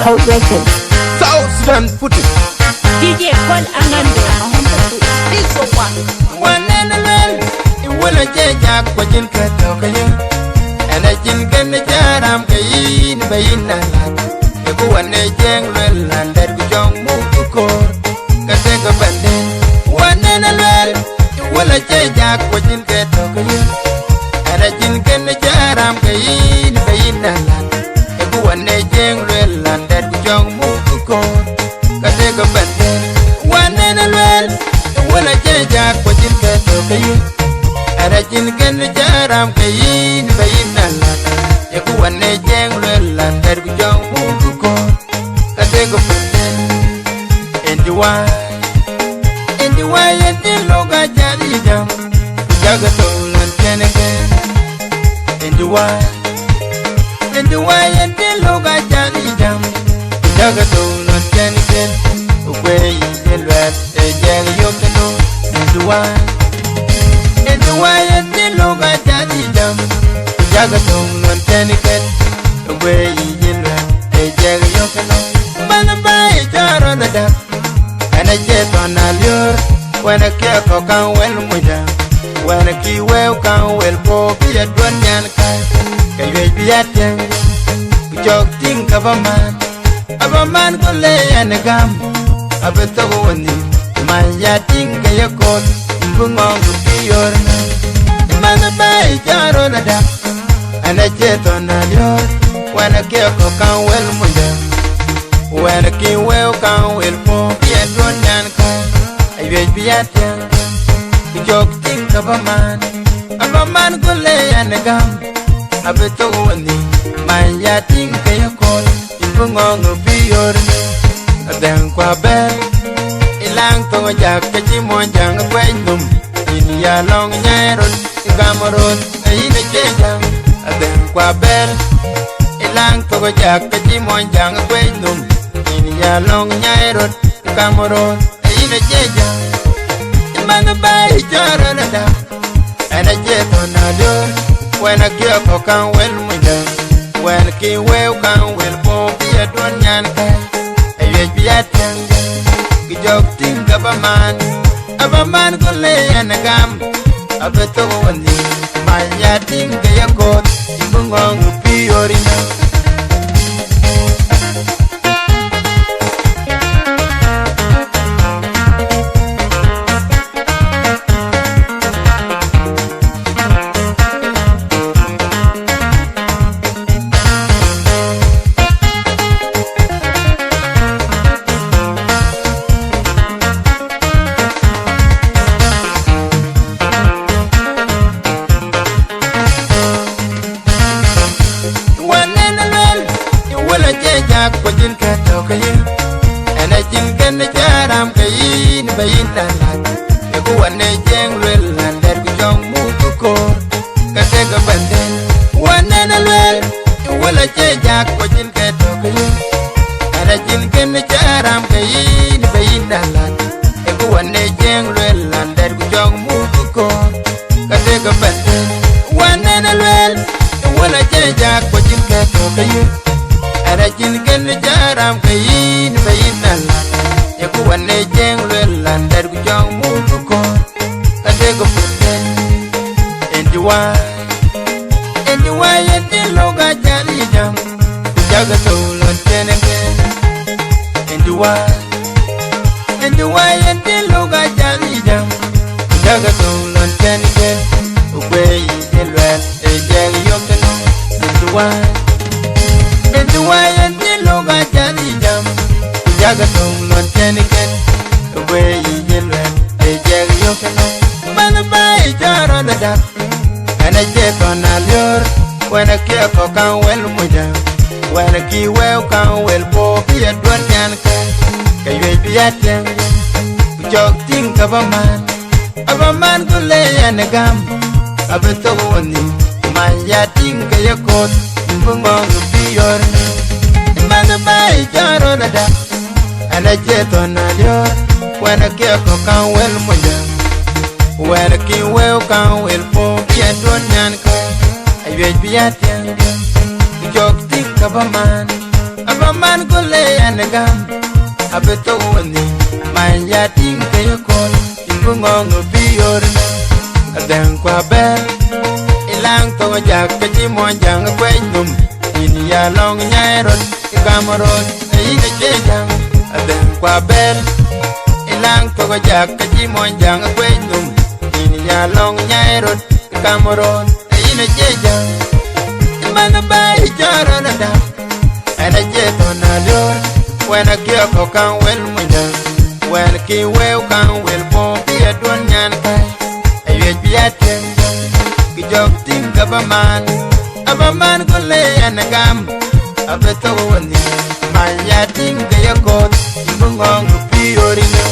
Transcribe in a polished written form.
Hot Records. South Sudan footage. DJ Paul Angando, this one and a man, you will a Ajak, what you can talk and I can get the jaram kayin, bayina. You go and a jangle and that we don't move to court. Can take a bandit. One and a man, you will a Ajak, what you can talk and I can get the jaram kayin, bayina. You go and a jangle and that we don't move to court. Can take a bandit. One and a man, you will a Ajak, what you can talk Arajin kan jaram kayin bayina lata yaku wane jengwe landar bijong buko katego panden endiwai endiloga jadi jam jaga tolan kenege endiwai endiloga jadi jam jaga tolan kenege ukwe yelwat ejeng yokeno endiwai why and the loga daddy jam Jaga tung non teniket away in a jag yokano Banabay jar on the duck and I jet on a lure when a careful can well muja when a key well can well po be a dwan kai can you be at young we jog think of a man go lay and a gum a bit of one man ya think a coat Bung on to be your man by jar on a duck and a jet on a lure when a careful can well muja when a key well can well for be a drone yan kai I will be at young you joke think of a man go lay and a gum a bit of one man ya think a call you bung on to be your a damn quabel Ilang to Ajak kachimon jang kwenum in ya long nyaron igamoron ayine jang adem kwabel Ilang to Ajak kachimon jang kwenum in ya long nyaron igamoron ayine jang imana bai jarana da ana jeton ador when a kirko kan wel muda when ki well kan wel po bi adon nyan kai aywe biatang Jog think of a man go lay and a gum a bit of one my ya think a coat you go to be original Kwajin ka taukayin ana jin kan jaram kayin bayin dalat e ko wane jeng lel landar ku jong mu ko ka te ga banden wane na lel wala je jak kwajin ka taukayin ana jin kan jaram kayin bayin dalat e ko wane jeng lel landar ku jong mu ko ka te ga banden wane na lel wala je jak kwajin ka taukayin Arajin kan jaram kayin bayin Allah ya ku wane jeng lel landar ku jong mu ko kade go puten endiwai endi loga jali jam jaga tolon tenenge endiwai endi loga jali jam jaga tolon tenenge ubei elwel e jeng yokeno endiwai Why and the loga jali jam Jaga tong non teniken Away in red A jag yokano Man by jar on the duck And I jet on a lure When a careful can well muja When a key well can well po be a dwan yan kai Can you be at young We jog think of a man go lay and a gum A bit of one Man ya think a coat Bung on to be your man by jar on a duck and I jet on a lure when a careful can well muja when a key well can well for be a dwan yan kai I will be at young jog think of a man man gole anagam abeto woni man ya ting ke ko ngong biyor adan kwa ber ilang to jak ke mo jang kwenum in ya long nyairon kamaron ine jang adan kwa ber ilang to jak ke mo jang kwenum in ya long nyairon kamaron ine jang man bai jaron da ana jeto na lor when I get ko kan wel munja when ki well kan wel bo bi adon nyan kai aye biaten ki jok ting abaman ko le anagam abeto woni man ya ting ke yakot ngong pi orina